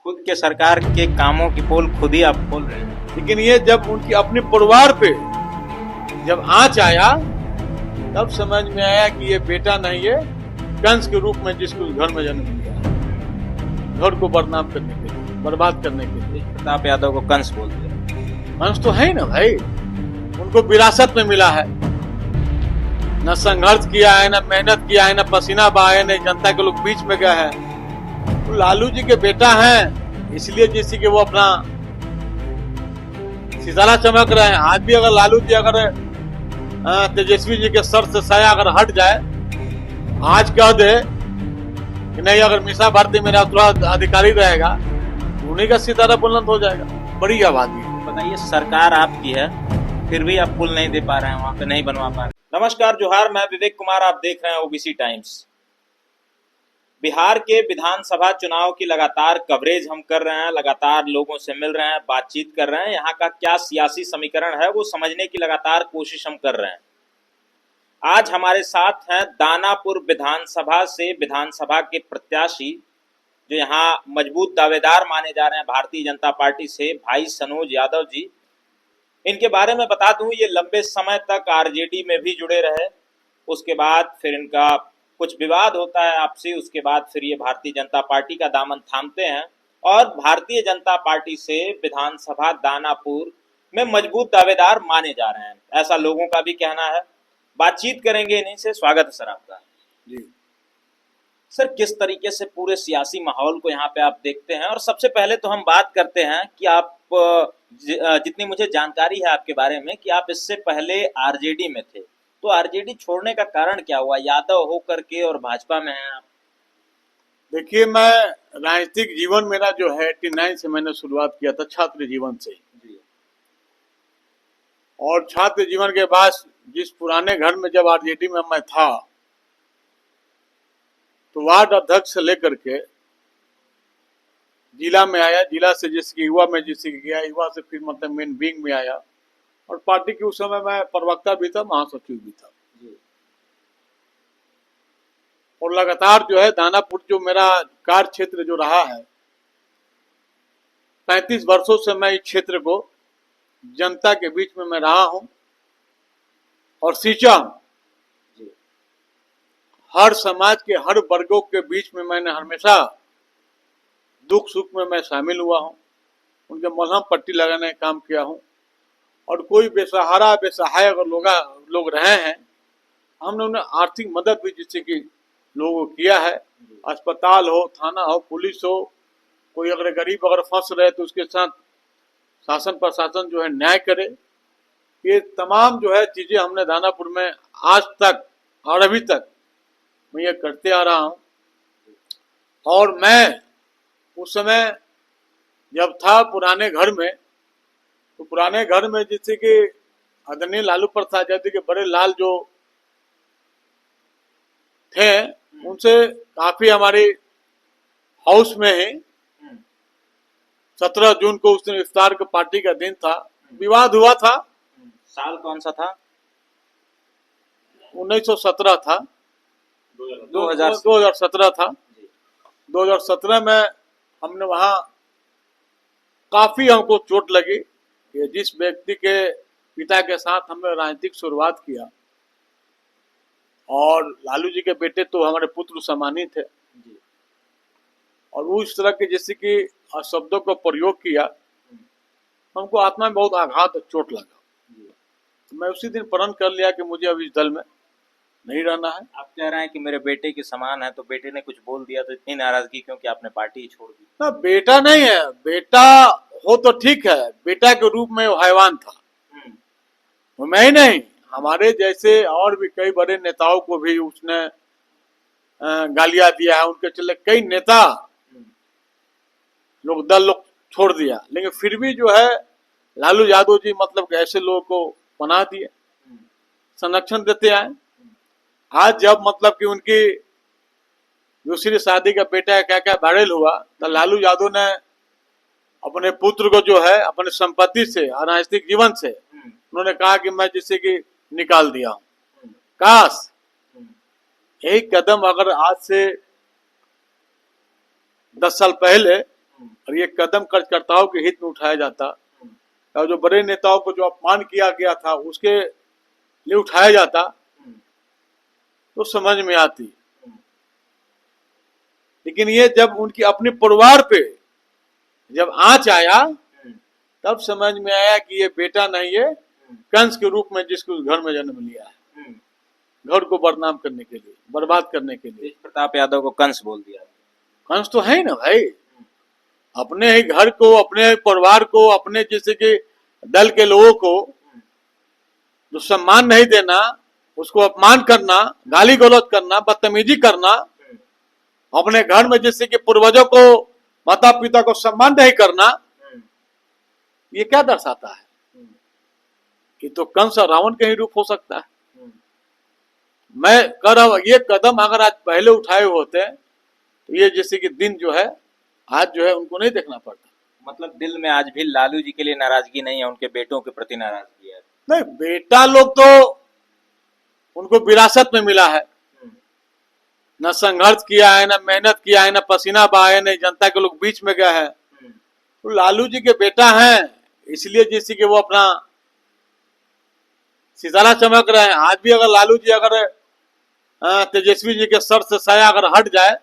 खुद के सरकार के कामों की पोल खुद ही आप खोल रहे हैं। लेकिन ये जब उनकी अपने परिवार पे जब आंच आया तब समझ में आया कि ये बेटा नहीं है, कंस के रूप में जिसको घर में जन्म दिया, घर को बदनाम करने के लिए, बर्बाद करने के लिए। प्रताप यादव को कंस बोलते हैं। कंस तो है ही ना भाई, उनको विरासत में मिला है। न संघर्ष किया है, न मेहनत किया है, न पसीना बहाया, न जनता के लोग बीच में गए हैं। तो लालू जी के बेटा हैं, इसलिए जिससे कि वो अपना सितारा चमक रहे हैं। आज भी अगर लालू जी अगर तेजस्वी जी के सर से साया अगर हट जाए, आज कह दे कि नहीं अगर मीसा भारती मेरा उत्तराधिकारी रहेगा, उन्हीं का सितारा बुलंद हो जाएगा। बड़ी आबादी है। बताइए, सरकार आपकी है फिर भी आप पुल नहीं दे पा रहे हैं, वहां पे नहीं बनवा पा रहे हैं। नमस्कार, जोहार, मैं विवेक कुमार, आप देख रहे हैं ओबीसी टाइम्स। बिहार के विधानसभा चुनाव की लगातार कवरेज हम कर रहे हैं, लगातार लोगों से मिल रहे हैं, बातचीत कर रहे हैं। यहाँ का क्या सियासी समीकरण है वो समझने की लगातार कोशिश हम कर रहे हैं। आज हमारे साथ हैं दानापुर विधानसभा से विधानसभा के प्रत्याशी, जो यहाँ मजबूत दावेदार माने जा रहे हैं भारतीय जनता पार्टी से, भाई सनोज यादव जी। इनके बारे में बता दूं, ये लंबे समय तक आरजेडी में भी जुड़े रहे, उसके बाद फिर इनका कुछ विवाद होता है आपसी, उसके बाद फिर ये भारतीय जनता पार्टी का दामन थामते हैं और भारतीय जनता पार्टी से विधानसभा दानापुर में मजबूत दावेदार माने जा रहे हैं, ऐसा लोगों का भी कहना है। बातचीत करेंगे इन्हीं से। स्वागत है सर आपका। जी सर, किस तरीके से पूरे सियासी माहौल को यहाँ पे आप देखते हैं? और सबसे पहले तो हम बात करते हैं कि आप जितनी मुझे जानकारी है आपके बारे में कि आप इससे पहले आरजेडी में थे, तो आरजेडी छोड़ने का कारण क्या हुआ? यादव होकर के और भाजपा में हैं आप। देखिए, मैं राजनीतिक जीवन मेरा जो है 89 से मैंने शुरुआत किया था, छात्र जीवन से। और छात्र जीवन के बाद जिस पुराने घर में जब आरजेडी में मैं था, तो वार्ड अध्यक्ष से लेकर के जिला में आया, जिला से जिसकी युवा में जिसकी गया, युवा से फिर मतलब मेन विंग में आया, और पार्टी के उस समय मैं प्रवक्ता भी था, महासचिव भी था। और लगातार जो है दानापुर जो मेरा कार्य क्षेत्र जो रहा है, 35 वर्षों से मैं इस क्षेत्र को जनता के बीच में मैं रहा हूं और सींचा हूं। हर समाज के हर वर्गों के बीच में मैंने हमेशा दुख सुख में मैं शामिल हुआ हूं, उनके मलहम पट्टी लगाने का काम किया हूं। और कोई बेसहारा बेसहाय अगर लोग रहे हैं, हमने उन्हें आर्थिक मदद भी जिससे कि लोगों को किया है। अस्पताल हो, थाना हो, पुलिस हो, कोई अगर गरीब अगर फंस रहे तो उसके साथ शासन प्रशासन जो है न्याय करे। ये तमाम जो है चीजें हमने दानापुर में आज तक और अभी तक मैं ये करते आ रहा हूं। और मैं उस समय जब था पुराने घर में, तो पुराने घर में जैसे कि आदरणीय लालू प्रसाद यादव के बड़े लाल जो थे, उनसे काफी हमारे हाउस में ही 17 जून को उस दिन इफ्तार का पार्टी का दिन था, विवाद हुआ था। साल कौन सा था? 1917 था, 2017 था। 2017 में हमने वहां काफी हमको चोट लगी कि जिस व्यक्ति के पिता के साथ हमने राजनीतिक शुरुआत किया, और लालू जी के बेटे तो हमारे पुत्र समान ही थे, और वो इस तरह के जैसे कि शब्दों को प्रयोग किया, हमको आत्मा में बहुत आघात और चोट लगा। तो मैं उसी दिन प्रण कर लिया कि मुझे अब इस दल में नहीं रहना है। आप कह रहे हैं कि मेरे बेटे के समान है, तो बेटे ने कुछ बोल दिया तो इतनी नाराजगी क्यों कि आपने पार्टी ही छोड़ दी? ना, बेटा नहीं है, बेटा हो तो ठीक है, बेटा के रूप में वो हैवान था, वो मैं ही नहीं। हमारे जैसे और भी कई बड़े नेताओं को भी उसने गालियां दिया है, उनके चले कई नेता लोग दल लोग छोड़ दिया, लेकिन फिर भी जो है लालू यादव जी मतलब ऐसे लोगों को बना दिए, संरक्षण देते आए। आज जब मतलब कि उनकी दूसरी शादी का बेटा क्या क्या वायरल हुआ, तो लालू यादव ने अपने पुत्र को जो है अपने संपत्ति से और राजनीतिक जीवन से उन्होंने कहा कि मैं जिससे कि निकाल दिया हूं। काश एक कदम अगर आज से 10 साल पहले और ये कदम कार्यकर्ताओं के हित में उठाया जाता और जो बड़े नेताओं को जो अपमान किया गया था उसके लिए उठाया जाता तो समझ में आती। लेकिन ये जब उनकी अपने परिवार पे जब आंच आया तब समझ में आया कि ये बेटा नहीं है, कंस के रूप में जिसको उस घर में जन्म लिया है, घर को बदनाम करने के लिए, बर्बाद करने के लिए। प्रताप यादव को कंस बोल दिया। कंस तो है ही ना भाई, अपने ही घर को, अपने परिवार को, अपने जैसे कि दल के लोगों को जो सम्मान नहीं देना, उसको अपमान करना, गाली गलौज करना, बदतमीजी करना, अपने घर में जैसे कि पूर्वजों को, माता पिता को सम्मान नहीं करना, ये क्या दर्शाता है? ये तो कंस और रावण का ही रूप हो सकता है। मैं कह रहा हूं ये कदम अगर आज पहले उठाए होते तो ये जैसे कि दिन जो है आज जो है उनको नहीं देखना पड़ता। मतलब दिल में आज भी लालू जी के लिए नाराजगी नहीं है, उनके बेटों के प्रति नाराजगी है। नहीं, बेटा लोग तो उनको विरासत में मिला है, न संघर्ष किया है, न मेहनत किया है, न पसीना बहाया है, न जनता के लोग बीच में गए हैं। तो लालू जी के बेटा हैं, इसलिए जैसे कि वो अपना सितारा चमक रहे हैं। आज भी अगर लालू जी अगर तेजस्वी जी के सर से साया अगर हट जाए,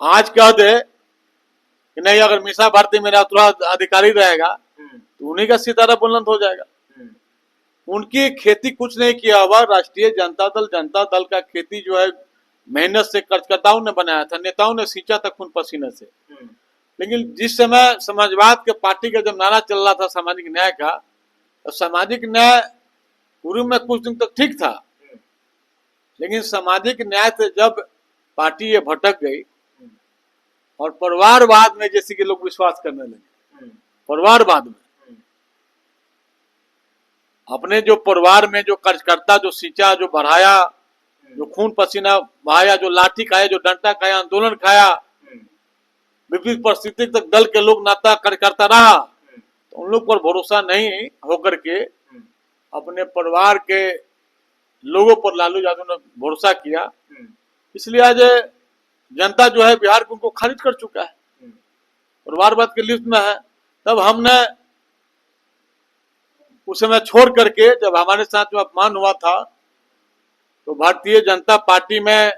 आज कह दे कि नहीं अगर मीसा भारती मेरा उत्तराधिकारी रहेगा तो उन्हीं का सितारा बुलंद हो जाएगा। उनकी खेती कुछ नहीं किया हुआ, राष्ट्रीय जनता दल का खेती जो है मेहनत से कार्यकर्ताओं ने बनाया था, नेताओं ने सींचा था खून पसीने से। लेकिन जिस समय समाजवाद के पार्टी का जब नारा चल रहा था सामाजिक न्याय का, तो सामाजिक न्याय पूर्व में कुछ दिन तक ठीक था, लेकिन सामाजिक न्याय से जब पार्टी ये भटक गई और परिवारवाद में जैसे कि लोग विश्वास करने लगे, परिवारवाद में अपने जो परिवार में जो कार्यकर्ता जो सींचा, जो बढ़ाया, जो खून पसीना बहाया, जो लाठी खाया, जो डंडा खाया, आंदोलन खाया, विपरीत परिस्थिति तक दल के लोग नाता कार्यकर्ता रहा, तो उन लोग पर भरोसा नहीं होकर के अपने परिवार के लोगों पर लालू यादव ने भरोसा किया। इसलिए आज जनता जो है बिहार को उनको खारिज कर चुका है, परिवारवाद की लिस्ट में है। तब हमने उस समय छोड़ करके जब हमारे साथ जो अपमान हुआ था तो भारतीय जनता पार्टी में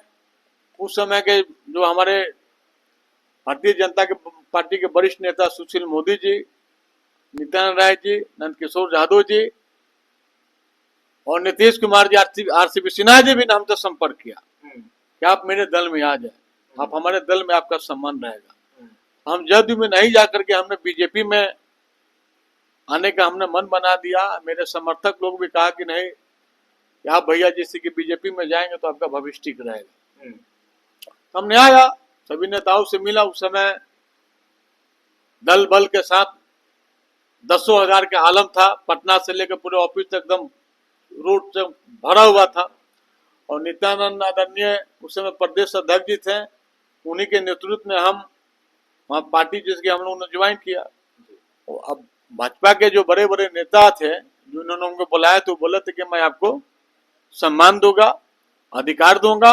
उस समय के जो हमारे भारतीय जनता के पार्टी के वरिष्ठ नेता सुशील मोदी जी, नित्यानंद राय जी, नंदकिशोर यादव जी और नीतीश कुमार जी, आरसीपी सिन्हा जी भी ने हमसे संपर्क किया कि आप मेरे दल में आ जाए, आप हमारे दल में आपका सम्मान रहेगा। हम जदयू में नहीं जाकर के हमने बीजेपी में आने का हमने मन बना दिया। मेरे समर्थक लोग भी कहा कि नहीं कि आप भैया जैसे कि बीजेपी में जाएंगे तो आपका भविष्य ठीक रहेगा। हमने आया, सभी नेताओं से मिला। उस समय दल बल के साथ 10,000 का आलम था, पटना से लेकर पूरे ऑफिस तक एकदम रोड से भरा हुआ था। और नित्यानंद आदरणीय उस समय प्रदेश अध्यक्ष जी थे, उन्हीं के नेतृत्व में हम वहाँ पार्टी जिसकी हम लोगों ने ज्वाइन किया। तो अब भाजपा के जो बड़े बड़े नेता थे जो उन्होंने उनको बुलाया तो बोले थे कि मैं आपको सम्मान दूंगा, अधिकार दूंगा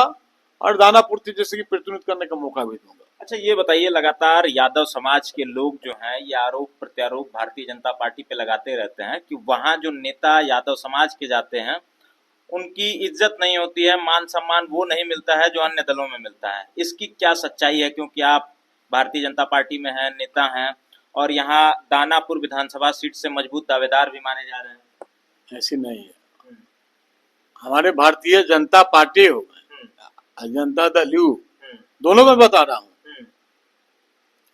और दाना पूर्ति जैसे कि प्रतिनिधित्व करने का मौका भी दूंगा। अच्छा ये बताइए, लगातार यादव समाज के लोग जो हैं ये आरोप प्रत्यारोप भारतीय जनता पार्टी पे लगाते रहते हैं कि वहाँ जो नेता यादव समाज के जाते हैं उनकी इज्जत नहीं होती है, मान सम्मान वो नहीं मिलता है जो अन्य दलों में मिलता है। इसकी क्या सच्चाई है? क्योंकि आप भारतीय जनता पार्टी में हैं, नेता हैं और यहाँ दानापुर विधानसभा सीट से मजबूत दावेदार भी माने जा रहे हैं। ऐसी नहीं है। हमारे भारतीय जनता पार्टी हो, जनता दल यू, दोनों में बता रहा हूँ,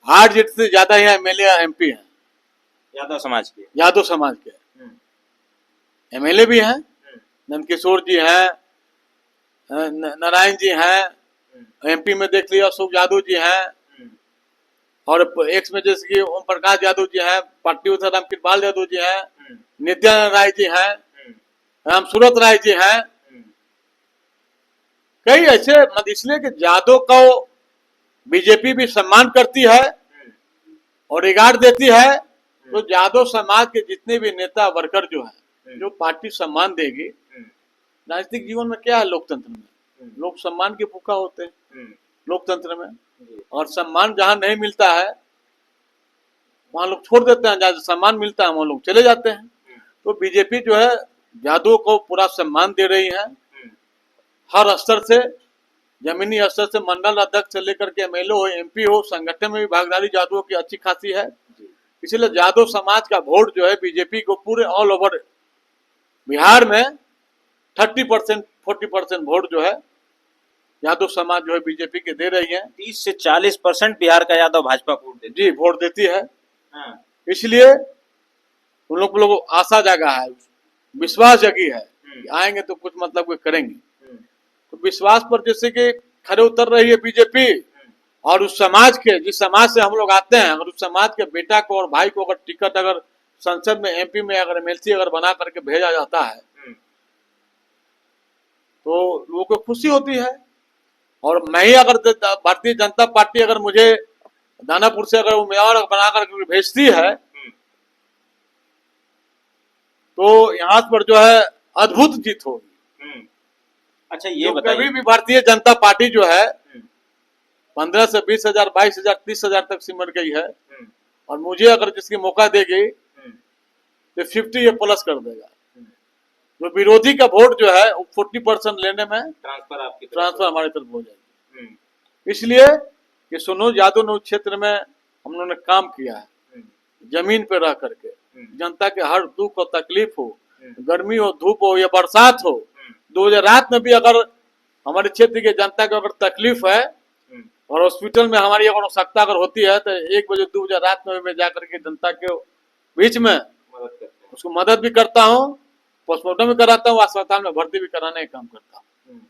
8 सीट से ज्यादा यहाँ एमएलए एमपी हैं यादव समाज के। यादव समाज के एमएलए भी हैं, नंदकिशोर जी हैं, नारायण जी हैं, एमपी में देख लिया अशोक यादव जी हैं, और एक्स में जैसे कि ओम प्रकाश यादव जी हैं, पार्टी उधर रामकृपाल यादव जी हैं, नित्यानंद राय जी हैं, राम सूरत राय जी हैं, कई ऐसे। इसलिए कि यादव को बीजेपी भी सम्मान करती है और रिगार्ड देती है, तो यादव समाज के जितने भी नेता वर्कर जो है जो पार्टी सम्मान देगी। राजनीतिक जीवन में क्या है, लोकतंत्र में लोग सम्मान के भूखा होते हैं लोकतंत्र में, और सम्मान जहां नहीं मिलता है वहां लोग छोड़ देते हैं, जहाँ सम्मान मिलता है वहां लोग चले जाते हैं। तो बीजेपी जो है यादव को पूरा सम्मान दे रही है, हर स्तर से, जमीनी स्तर से, मंडल अध्यक्ष से लेकर के एमएलए हो, एमपी हो, संगठन में भी भागीदारी यादवों की अच्छी खासी है। इसलिए यादव समाज का वोट जो है बीजेपी को पूरे ऑल ओवर बिहार में 30% 40% वोट जो है यादव समाज जो है बीजेपी के दे रही है। 30 से 40% बिहार का यादव भाजपा को वोट देते जी वोट देती है। हैं। इसलिए उन लोग को आशा जागा है, विश्वास जगी है कि आएंगे तो कुछ मतलब कोई करेंगे। तो विश्वास पर जैसे कि खड़े उतर रही है बीजेपी, और उस समाज के, जिस समाज से हम लोग आते हैं, अगर उस समाज के बेटा को और भाई को अगर टिकट अगर संसद में, एमपी में अगर एमएलसी अगर बना करके भेजा जाता है तो लोगों को खुशी होती है। और मैं ही अगर भारतीय जनता पार्टी अगर मुझे दानापुर से अगर उम्मीदवार बना करके भेजती है तो यहाँ पर जो है अद्भुत जीत होगी। अच्छा ये बताइए, कभी भी भारतीय जनता पार्टी जो है 15 से 20,000, 22,000, 30,000 तक सिमट गई है, और मुझे अगर जिसकी मौका देगी तो 50 ये प्लस कर देगा। जो विरोधी का वोट जो है 40% लेने में ट्रांसफर हमारी तरफ हो जाएगी। इसलिए कि सुनो यादव नगर क्षेत्र में हम लोगों ने काम किया है, जमीन पे रह करके जनता के हर दुख और तकलीफ हो, गर्मी हो, धूप हो या बरसात हो, 2 बजे रात में भी अगर हमारे क्षेत्र के जनता को अगर तकलीफ है और हॉस्पिटल में हमारी अगर आवश्यकता अगर होती है तो 1 बजे 2 बजे रात में मैं जाकर के जनता के बीच में उसको मदद भी करता हूँ, पोस्टमार्टम भी कराता हूँ, अस्पताल में भर्ती भी कराने का काम करता हूँ।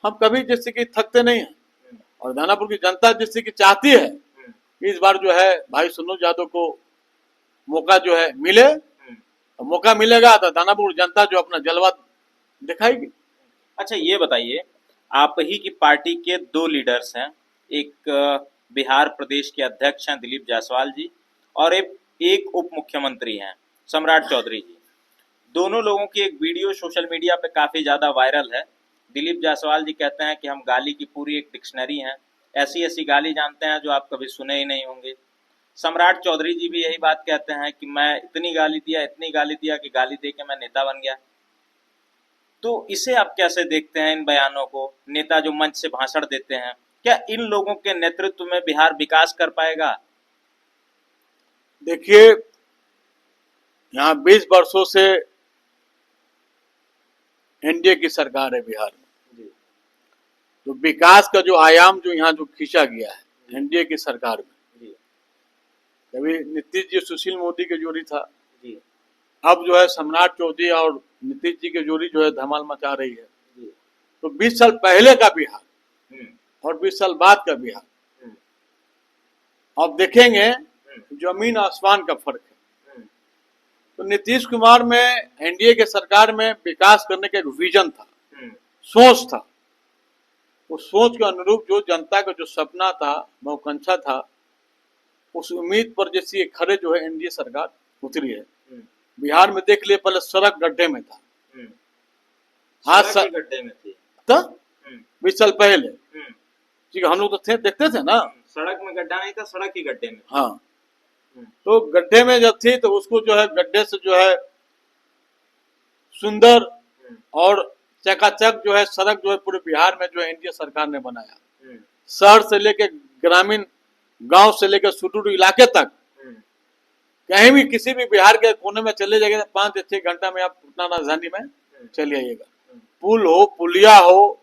हम कभी जैसे कि थकते नहीं है, और दानापुर की जनता जैसे कि चाहती है इस बार जो है भाई सुनो यादव को मौका जो है मिले, तो मौका मिलेगा तो दानापुर जनता जो अपना जलवा दिखाएगी। अच्छा ये बताइए, आप ही की पार्टी के 2 लीडर्स हैं, एक बिहार प्रदेश के अध्यक्ष हैं दिलीप जायसवाल जी, और एक उप मुख्यमंत्री हैं सम्राट चौधरी जी। दोनों लोगों की एक वीडियो सोशल मीडिया पे काफी ज्यादा वायरल है। दिलीप जायसवाल जी कहते हैं कि हम गाली की पूरी एक डिक्शनरी हैं, ऐसी ऐसी गाली जानते हैं जो आप कभी सुने ही नहीं होंगे। सम्राट चौधरी जी भी यही बात कहते हैं कि मैं इतनी गाली दिया कि गाली दे के मैं नेता बन गया। तो इसे आप कैसे देखते हैं, इन बयानों को? नेता जो मंच से भाषण देते हैं, क्या इन लोगों के नेतृत्व में बिहार विकास कर पाएगा? देखिए यहाँ 20 वर्षों से एनडीए की सरकार है बिहार में, तो विकास का जो आयाम जो यहाँ जो खींचा गया है एनडीए की सरकार में, कभी नीतीश जी सुशील मोदी की जोड़ी था, अब जो है सम्राट चौधरी और नीतीश जी की जोड़ी जो है धमाल मचा रही है। तो 20 साल पहले का बिहार और 20 साल बाद का बिहार अब देखेंगे जमीन आसमान का फर्क है। तो नीतीश कुमार में एनडीए के सरकार में विकास करने का एक विजन था, सोच था, उस सोच के अनुरूप जो जनता का जो सपना था, महत्वाकांक्षा था, उस उम्मीद पर जैसे खड़े जो है एनडीए सरकार उतरी है। बिहार में देख लिए पहले सड़क गड्ढे में था, हाथ गड्ढे में थी था 20 साल पहले, ठीक है, हम लोग तो थे, देखते थे ना, सड़क में गड्ढा नहीं था, सड़क ही गड्ढे में। हाँ, तो गड्ढे में जब थी तो उसको जो है गड्ढे से जो है सुंदर और चकाचक जो है सड़क जो है पूरे बिहार में जो है एनडीए सरकार ने बनाया। शहर से लेके ग्रामीण, गांव से लेकर सुदूर इलाके तक, कहीं भी किसी भी बिहार के कोने में चले जाइए 5 से 6 घंटा में आप पटना राजधानी में चले आइएगा। पुल हो, पुलिया हो,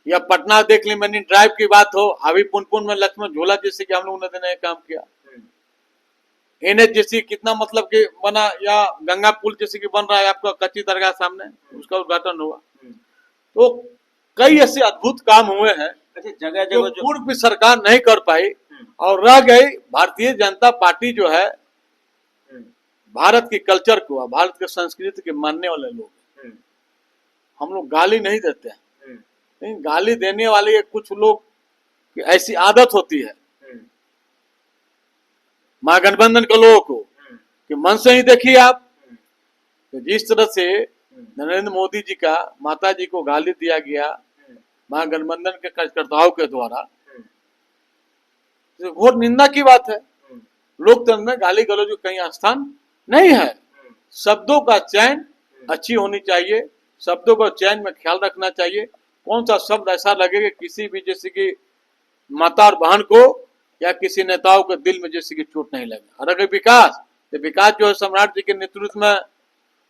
या पटना देख ली मैंने ड्राइव की बात हो, अभी पुनपुन में लक्ष्मण झूला जैसे कि हम लोगों ने देने काम किया, एनएच जैसी कितना मतलब कि बना, या गंगा पुल जैसे कि बन रहा है आपका कच्ची दरगाह सामने, उसका उद्घाटन हुआ। तो कई ऐसे अद्भुत काम हुए हैं जगह जो जगह पूर्व की सरकार नहीं कर पाई, और रह गई भारतीय जनता पार्टी जो है भारत की कल्चर को, भारत के संस्कृति के मानने वाले लोग। हम लोग गाली नहीं देते हैं, नहीं, गाली देने वाले कुछ लोग की ऐसी आदत होती है महागठबंधन के लोगों को कि मन से ही देखिए आप कि जिस तरह से नरेंद्र मोदी जी का माता जी को गाली दिया गया महागठबंधन के कार्यकर्ताओं के द्वारा, घोर निंदा की बात है। लोकतंत्र में गाली गलौज का कहीं स्थान नहीं है। शब्दों का चयन अच्छी होनी चाहिए, शब्दों का चयन में ख्याल रखना चाहिए। कौन सा शब्द ऐसा लगेगा किसी भी जैसे कि माता और बहन को या किसी नेताओं के दिल में जैसे कि चोट नहीं लगे। और अगर विकास, तो विकास जो है सम्राट जी के नेतृत्व में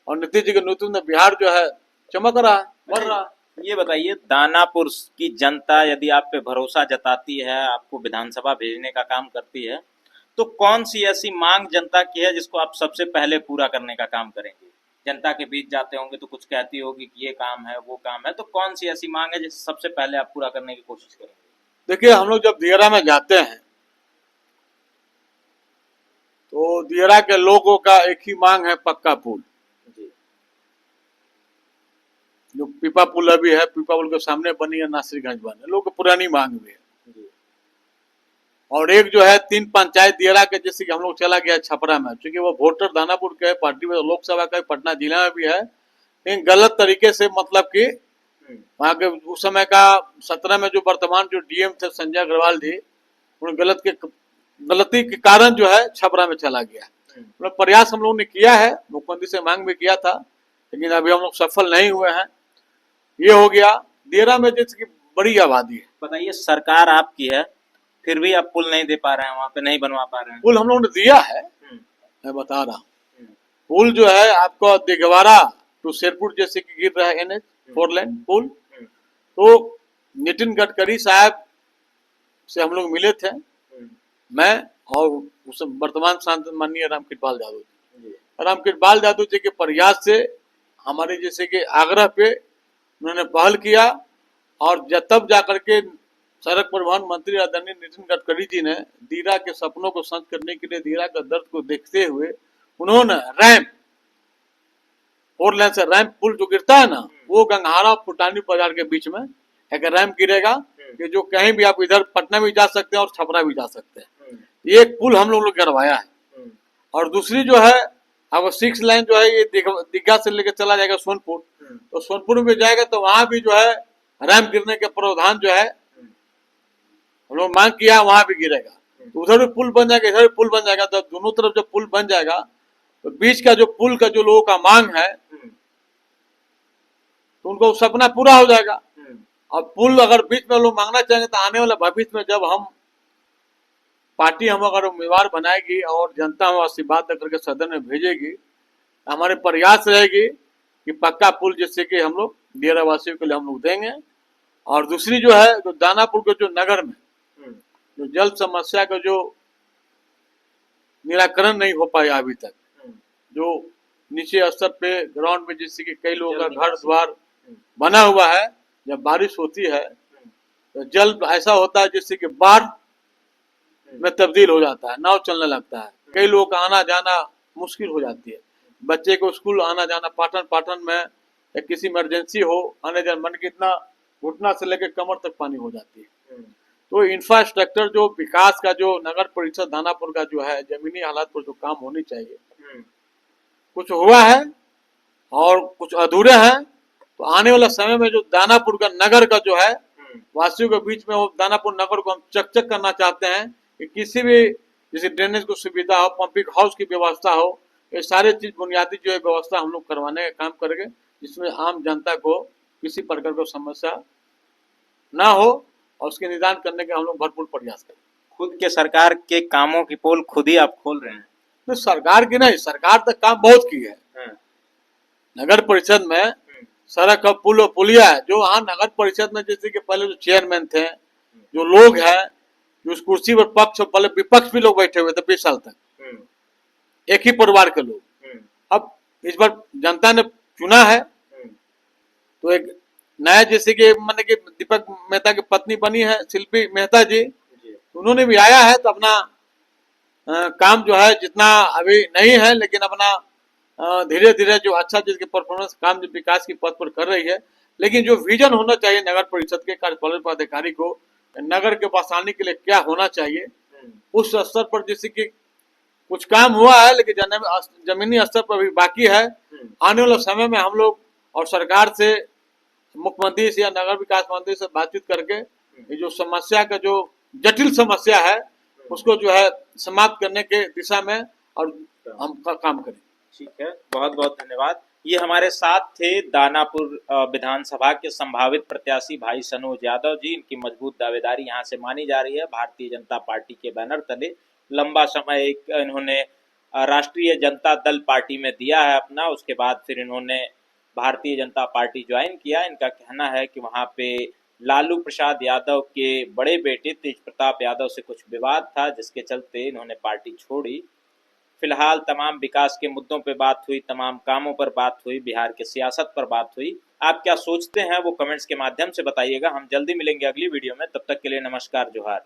और नीतीश जी के नेतृत्व में बिहार जो है चमक रहा है, बढ़ रहा है। ये बताइए, दानापुर की जनता यदि आप पे भरोसा जताती है, आपको विधानसभा भेजने का काम करती है, तो कौन सी ऐसी मांग जनता की है जिसको आप सबसे पहले पूरा करने का काम करेंगे? जनता के बीच जाते होंगे तो कुछ कहती होगी कि ये काम है, वो काम है, तो कौन सी ऐसी मांग है जिसे सबसे पहले आप पूरा करने की कोशिश करेंगे? देखिए, हम लोग जब दियरा में जाते हैं तो दियरा के लोगों का एक ही मांग है, पक्का पुल। जी। जो पीपा पुल अभी है, पीपा पुल के सामने बनी है नासिरगंज बने, लोग पुरानी मांग भी है। जी। और एक जो है 3 पंचायत दियरा के, जैसे कि हम लोग चला गया छपरा में, क्योंकि वो वोटर दानापुर के पार्टी में लोकसभा का पटना जिला में भी है, लेकिन गलत तरीके से, मतलब कि वहाँ के उस समय का 17 में जो वर्तमान जो डीएम थे संजय अग्रवाल जी, उन गलती के कारण जो है छपरा में चला गया। मतलब प्रयास हम लोगों ने किया है, मुख्यमंत्री से मांग भी किया था, लेकिन अभी हम लोग सफल नहीं हुए हैं। ये हो गया। दियरा में जैसे कि बड़ी आबादी है। बताइए, सरकार आपकी है, फिर भी आप पुल नहीं दे पा रहे हैं, वहाँ पे नहीं बनवा पा रहे हैं। पुल हम लोगों ने दिया है, मैं बता रहा हूँ। पुल जो है आपको दिगवारा टू शेरपुर जैसे कि गिर रहा है NH 4 लेन पुल, तो नितिन गडकरी साहब से हम लोग मिले थे, मैं और उस वर्तमान सांसद माननीय रामकृपाल यादव जी। रामकृपाल यादव जी के प्रयास से, हमारे जैसे कि आग्रह पे उन्होंने पहल किया, और तब जाकर के सड़क परिवहन मंत्री आदरणीय नितिन गडकरी जी ने दियरा के सपनों को सच करने के लिए, दियरा का दर्द को देखते हुए उन्होंने रैंप 4 लेन से रैंप पुल जो गिरता है ना, वो गंगहारा और पुटानी बाजार के बीच में एक रैंप गिरेगा कि जो कहीं भी आप इधर पटना भी जा सकते हैं और छपरा भी जा सकते हैं। एक पुल हम लोग करवाया है। और दूसरी जो है, अब 6 लाइन जो है ये दीघा से लेकर चला जाएगा सोनपुर, तो सोनपुर में जाएगा तो वहां भी जो है रैंप गिरने के प्रावधान जो है हम लोग मांग किया, वहां भी गिरेगा। तो उधर भी पुल बन जाएगा, इधर भी पुल बन जाएगा। तो दोनों तरफ जब पुल बन जाएगा तो बीच का जो पुल का जो लोगों का मांग है, तो उनको सपना पूरा हो जाएगा। अब पुल अगर बीच में लोग मांगना चाहेंगे तो आने वाला भविष्य में जब हम पार्टी हम अगर उम्मीदवार बनाएगी और जनता हम आशीर्वाद देकर के सदन में भेजेगी, तो हमारे प्रयास रहेगी कि पक्का पुल जैसे कि हम लोग दियरा वासियों के लिए हम लोग देंगे। और दूसरी जो है, जो दानापुर के जो नगर में जो जल समस्या का जो निराकरण नहीं हो पाया अभी तक, जो नीचे स्तर पे ग्राउंड में जैसे कि कई लोगों का घर द्वार बना हुआ है, जब बारिश होती है तो जल ऐसा होता है जैसे कि बाढ़ में तब्दील हो जाता है, नाव चलने लगता है, कई लोगों का आना जाना मुश्किल हो जाती है। बच्चे को स्कूल आना जाना, पाटन में या किसी इमरजेंसी हो आने जाने, मन कितना घुटना से लेकर कमर तक पानी हो जाती है। तो इंफ्रास्ट्रक्चर जो विकास का जो नगर परिषद दानापुर का जो है, जमीनी हालात पर जो काम होनी चाहिए, कुछ हुआ है और कुछ अधूरे हैं। तो आने वाला समय में जो दानापुर का नगर का जो है वासियों के बीच में, वो दानापुर नगर को हम चकचक करना चाहते हैं कि किसी भी जैसे ड्रेनेज को सुविधा हो, पंपिंग हाउस की व्यवस्था हो, ये सारे चीज बुनियादी जो है व्यवस्था हम लोग करवाने का काम करेंगे, जिसमें आम जनता को किसी प्रकार की समस्या ना हो और उसके निदान करने के हम लोग भरपूर प्रयास करें। खुद के सरकार के कामों की पोल खुद ही आप खोल रहे हैं? तो सरकार की नहीं, सरकार तो काम बहुत की है। नगर परिषद में सड़क और पुल और पुलिया है, जो हाँ नगर परिषद में जैसे कि पहले जो चेयरमैन थे, जो लोग हैं, जो उस कुर्सी पर पक्ष और पहले विपक्ष भी लोग बैठे हुए थे 20 साल तक, एक ही परिवार के लोग। अब इस बार जनता ने चुना है, तो एक नया जैसे कि मैंने कि दीपक मेहता की पत्नी बनी है शिल्पी मेहता जी, उन्होंने भी आया है, तो अपना काम जो है जितना अभी नहीं है, लेकिन अपना धीरे धीरे जो अच्छा जिसके परफॉर्मेंस काम जो विकास की पथ पर कर रही है। लेकिन जो विजन होना चाहिए नगर परिषद के कार्यपालक पदाधिकारी को, नगर के बसाने के लिए क्या होना चाहिए, उस स्तर पर जैसे कि कुछ काम हुआ है, लेकिन जमीनी स्तर पर भी बाकी है। आने वाले समय में हम लोग और सरकार से, मुख्यमंत्री से या नगर विकास मंत्री से बातचीत करके ये जो समस्या का जो जटिल समस्या है उसको जो है समाप्त करने के दिशा में और हम काम करें। ठीक है, बहुत बहुत धन्यवाद। ये हमारे साथ थे दानापुर विधानसभा के संभावित प्रत्याशी भाई सनोज यादव जी। इनकी मजबूत दावेदारी यहाँ से मानी जा रही है। भारतीय जनता पार्टी के बैनर तले लंबा समय एक इन्होंने राष्ट्रीय जनता दल पार्टी में दिया है अपना, उसके बाद फिर इन्होंने भारतीय जनता पार्टी ज्वाइन किया। इनका कहना है कि वहाँ पे लालू प्रसाद यादव के बड़े बेटे तेज प्रताप यादव से कुछ विवाद था, जिसके चलते इन्होंने पार्टी छोड़ी। फिलहाल तमाम विकास के मुद्दों पर बात हुई, तमाम कामों पर बात हुई, बिहार के सियासत पर बात हुई। आप क्या सोचते हैं वो कमेंट्स के माध्यम से बताइएगा। हम जल्दी मिलेंगे अगली वीडियो में, तब तक के लिए नमस्कार, जोहार।